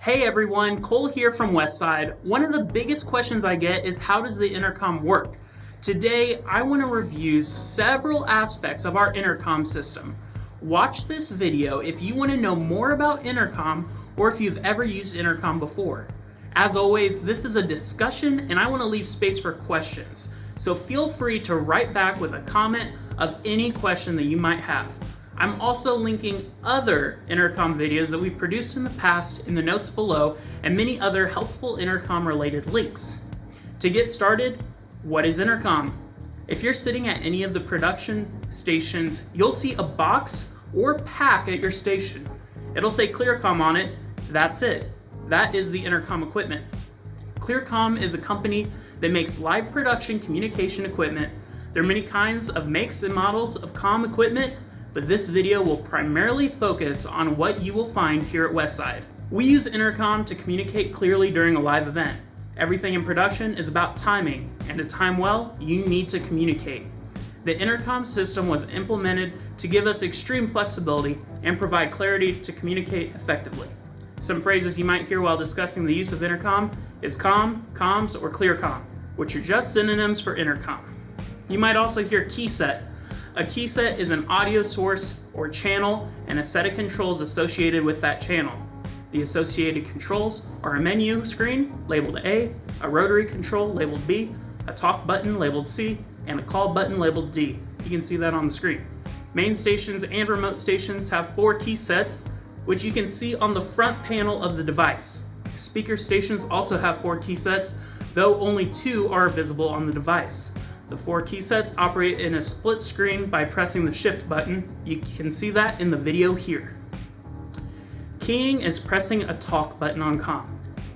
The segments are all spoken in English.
Hey everyone, Cole here from Westside. One of the biggest questions I get is how does the intercom work? Today, I want to review several aspects of our intercom system. Watch this video if you want to know more about intercom or if you've ever used intercom before. As always, this is a discussion and I want to leave space for questions. So feel free to write back with a comment of any question that you might have. I'm also linking other intercom videos that we've produced in the past in the notes below and many other helpful intercom related links. To get started, what is intercom? If you're sitting at any of the production stations, you'll see a box or pack at your station. It'll say ClearCom on it. That's it. That is the intercom equipment. ClearCom is a company that makes live production communication equipment. There are many kinds of makes and models of comm equipment, but this video will primarily focus on what you will find here at Westside. We use intercom to communicate clearly during a live event. Everything in production is about timing, and to time well, you need to communicate. The intercom system was implemented to give us extreme flexibility and provide clarity to communicate effectively. Some phrases you might hear while discussing the use of intercom is comm, comms, or clearcom, which are just synonyms for intercom. You might also hear key set. A key set is an audio source or channel and a set of controls associated with that channel. The associated controls are a menu screen labeled A, a rotary control labeled B, a talk button labeled C, and a call button labeled D. You can see that on the screen. Main stations and remote stations have 4 key sets, which you can see on the front panel of the device. Speaker stations also have 4 key sets, though only 2 are visible on the device. The 4 key sets operate in a split screen by pressing the shift button. You can see that in the video here. Keying is pressing a talk button on comm.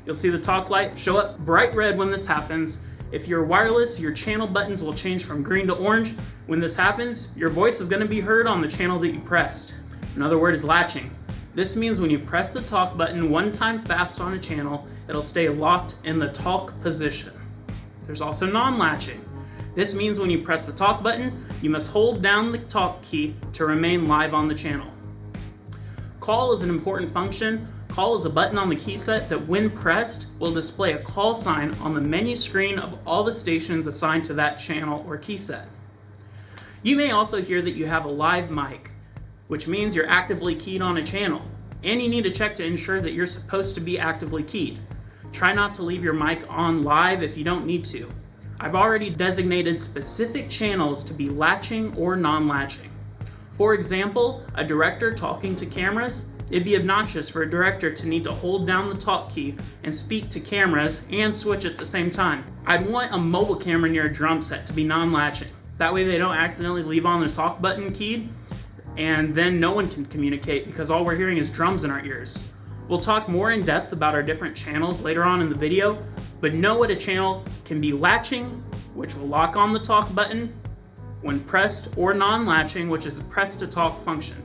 You'll see the talk light show up bright red when this happens. If you're wireless, your channel buttons will change from green to orange. When this happens, your voice is going to be heard on the channel that you pressed. Another word is latching. This means when you press the talk button one time fast on a channel, it'll stay locked in the talk position. There's also non-latching. This means when you press the talk button, you must hold down the talk key to remain live on the channel. Call is an important function. Call is a button on the key set that when pressed will display a call sign on the menu screen of all the stations assigned to that channel or key set. You may also hear that you have a live mic, which means you're actively keyed on a channel, and you need to check to ensure that you're supposed to be actively keyed. Try not to leave your mic on live if you don't need to. I've already designated specific channels to be latching or non-latching. For example, a director talking to cameras, it'd be obnoxious for a director to need to hold down the talk key and speak to cameras and switch at the same time. I'd want a mobile camera near a drum set to be non-latching. That way they don't accidentally leave on the talk button keyed, and then no one can communicate because all we're hearing is drums in our ears. We'll talk more in depth about our different channels later on in the video, but know what a channel can be latching, which will lock on the talk button when pressed, or non-latching, which is a press to talk function.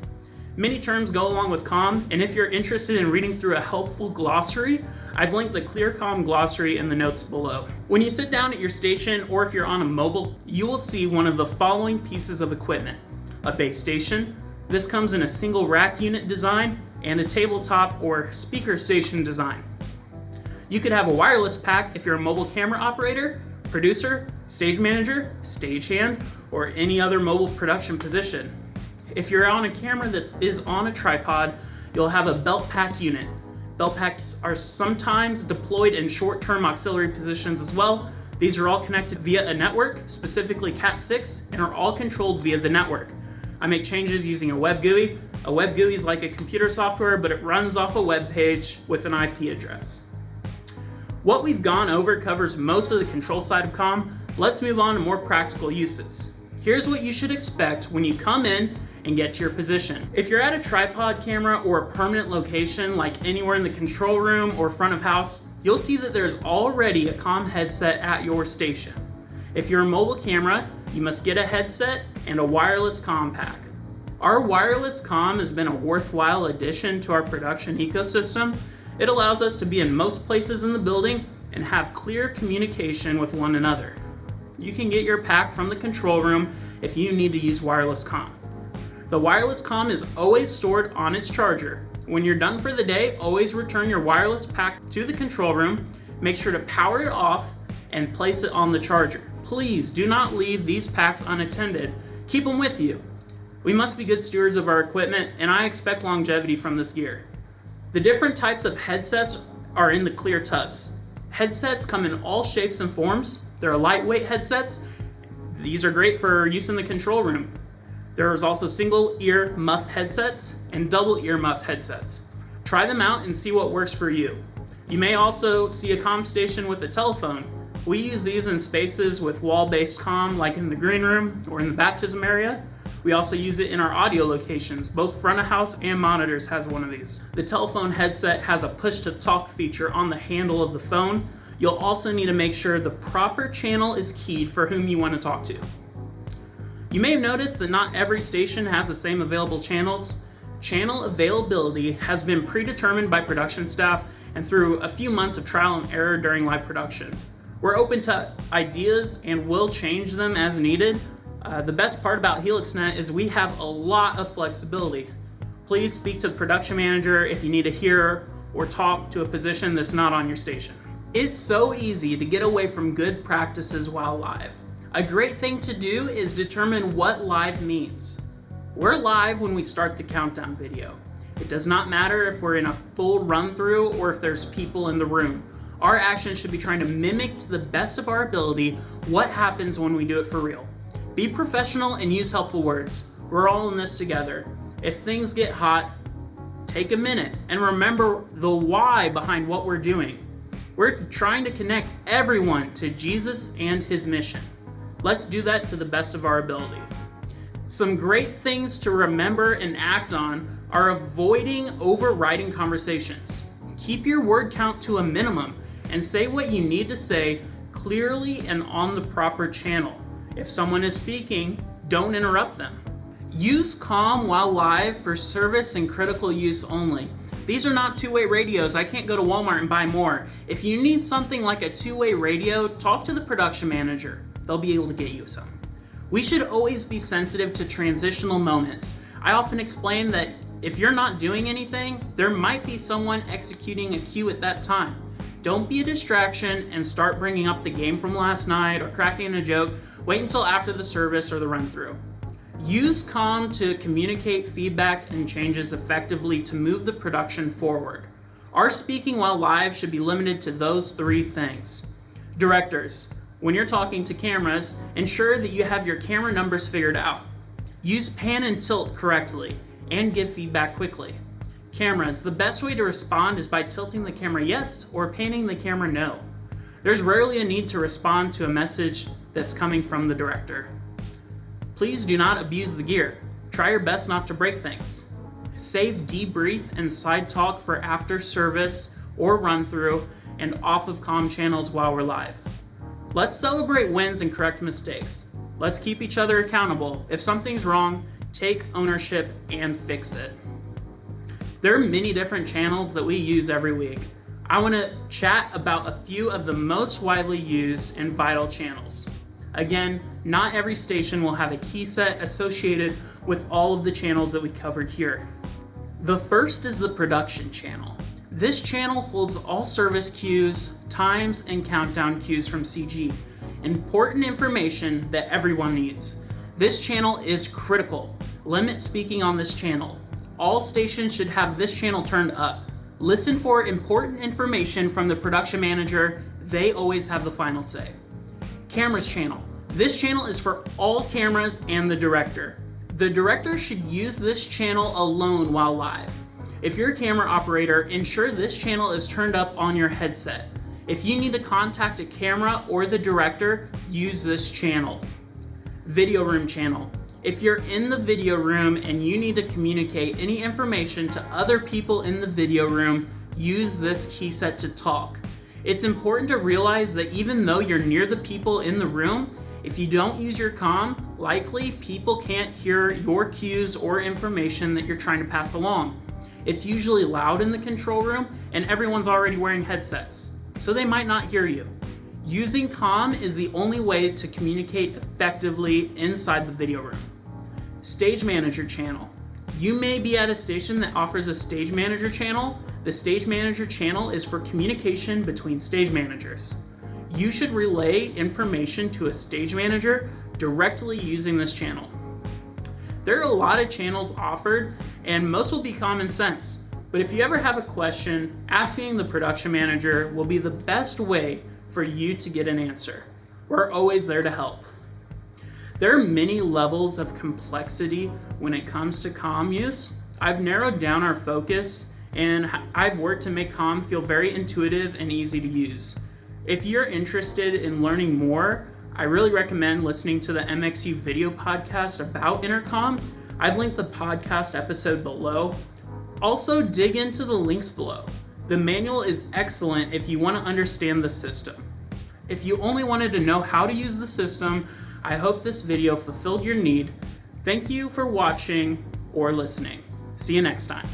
Many terms go along with comm, and if you're interested in reading through a helpful glossary, I've linked the ClearCom glossary in the notes below. When you sit down at your station, or if you're on a mobile, you will see one of the following pieces of equipment. A base station. This comes in a single rack unit design and a tabletop or speaker station design. You could have a wireless pack if you're a mobile camera operator, producer, stage manager, stagehand, or any other mobile production position. If you're on a camera that is on a tripod, you'll have a belt pack unit. Belt packs are sometimes deployed in short-term auxiliary positions as well. These are all connected via a network, specifically Cat6, and are all controlled via the network. I make changes using a web GUI. A web GUI is like a computer software, but it runs off a web page with an IP address. What we've gone over covers most of the control side of comm. Let's move on to more practical uses. Here's what you should expect when you come in and get to your position. If you're at a tripod camera or a permanent location like anywhere in the control room or front of house, you'll see that there's already a comm headset at your station. If you're a mobile camera, you must get a headset and a wireless comm pack. Our wireless comm has been a worthwhile addition to our production ecosystem. It allows us to be in most places in the building and have clear communication with one another. You can get your pack from the control room if you need to use wireless comm. The wireless comm is always stored on its charger. When you're done for the day, always return your wireless pack to the control room. Make sure to power it off and place it on the charger. Please do not leave these packs unattended. Keep them with you. We must be good stewards of our equipment, and I expect longevity from this gear. The different types of headsets are in the clear tubs. Headsets come in all shapes and forms. There are lightweight headsets. These are great for use in the control room. There is also single ear muff headsets and double ear muff headsets. Try them out and see what works for you. You may also see a comm station with a telephone. We use these in spaces with wall-based comm, like in the green room or in the baptism area. We also use it in our audio locations. Both front of house and monitors has one of these. The telephone headset has a push-to-talk feature on the handle of the phone. You'll also need to make sure the proper channel is keyed for whom you want to talk to. You may have noticed that not every station has the same available channels. Channel availability has been predetermined by production staff and through a few months of trial and error during live production. We're open to ideas and will change them as needed. The best part about HelixNet is we have a lot of flexibility. Please speak to the production manager if you need to hear or talk to a position that's not on your station. It's so easy to get away from good practices while live. A great thing to do is determine what live means. We're live when we start the countdown video. It does not matter if we're in a full run through or if there's people in the room. Our actions should be trying to mimic to the best of our ability what happens when we do it for real. Be professional and use helpful words. We're all in this together. If things get hot, take a minute and remember the why behind what we're doing. We're trying to connect everyone to Jesus and his mission. Let's do that to the best of our ability. Some great things to remember and act on are avoiding overriding conversations. Keep your word count to a minimum and say what you need to say clearly and on the proper channel. If someone is speaking, don't interrupt them. Use comm while live for service and critical use only. These are not two-way radios. I can't go to Walmart and buy more. If you need something like a two-way radio, talk to the production manager. They'll be able to get you some. We should always be sensitive to transitional moments. I often explain that if you're not doing anything, there might be someone executing a cue at that time. Don't be a distraction and start bringing up the game from last night or cracking a joke. Wait until after the service or the run-through. Use comm to communicate feedback and changes effectively to move the production forward. Our speaking while live should be limited to those three things. Directors, when you're talking to cameras, ensure that you have your camera numbers figured out. Use pan and tilt correctly and give feedback quickly. Cameras, the best way to respond is by tilting the camera yes or panning the camera no. There's rarely a need to respond to a message that's coming from the director. Please do not abuse the gear. Try your best not to break things. Save debrief and side talk for after service or run through and off of comm channels while we're live. Let's celebrate wins and correct mistakes. Let's keep each other accountable. If something's wrong, take ownership and fix it. There are many different channels that we use every week. I want to chat about a few of the most widely used and vital channels. Again, not every station will have a key set associated with all of the channels that we covered here. The first is the production channel. This channel holds all service cues, times, and countdown cues from CG. Important information that everyone needs. This channel is critical. Limit speaking on this channel. All stations should have this channel turned up. Listen for important information from the production manager. They always have the final say. Cameras channel. This channel is for all cameras and the director. The director should use this channel alone while live. If you're a camera operator, ensure this channel is turned up on your headset. If you need to contact a camera or the director, use this channel. Video room channel. If you're in the video room and you need to communicate any information to other people in the video room, use this key set to talk. It's important to realize that even though you're near the people in the room, if you don't use your comm, likely people can't hear your cues or information that you're trying to pass along. It's usually loud in the control room and everyone's already wearing headsets, so they might not hear you. Using comm is the only way to communicate effectively inside the video room. Stage manager channel. You may be at a station that offers a stage manager channel. The stage manager channel is for communication between stage managers. You should relay information to a stage manager directly using this channel. There are a lot of channels offered, and most will be common sense. But if you ever have a question, asking the production manager will be the best way for you to get an answer. We're always there to help. There are many levels of complexity when it comes to comm use. I've narrowed down our focus, and I've worked to make comm feel very intuitive and easy to use. If you're interested in learning more, I really recommend listening to the MXU video podcast about Intercom. I've linked the podcast episode below. Also, dig into the links below. The manual is excellent if you want to understand the system. If you only wanted to know how to use the system, I hope this video fulfilled your need. Thank you for watching or listening. See you next time.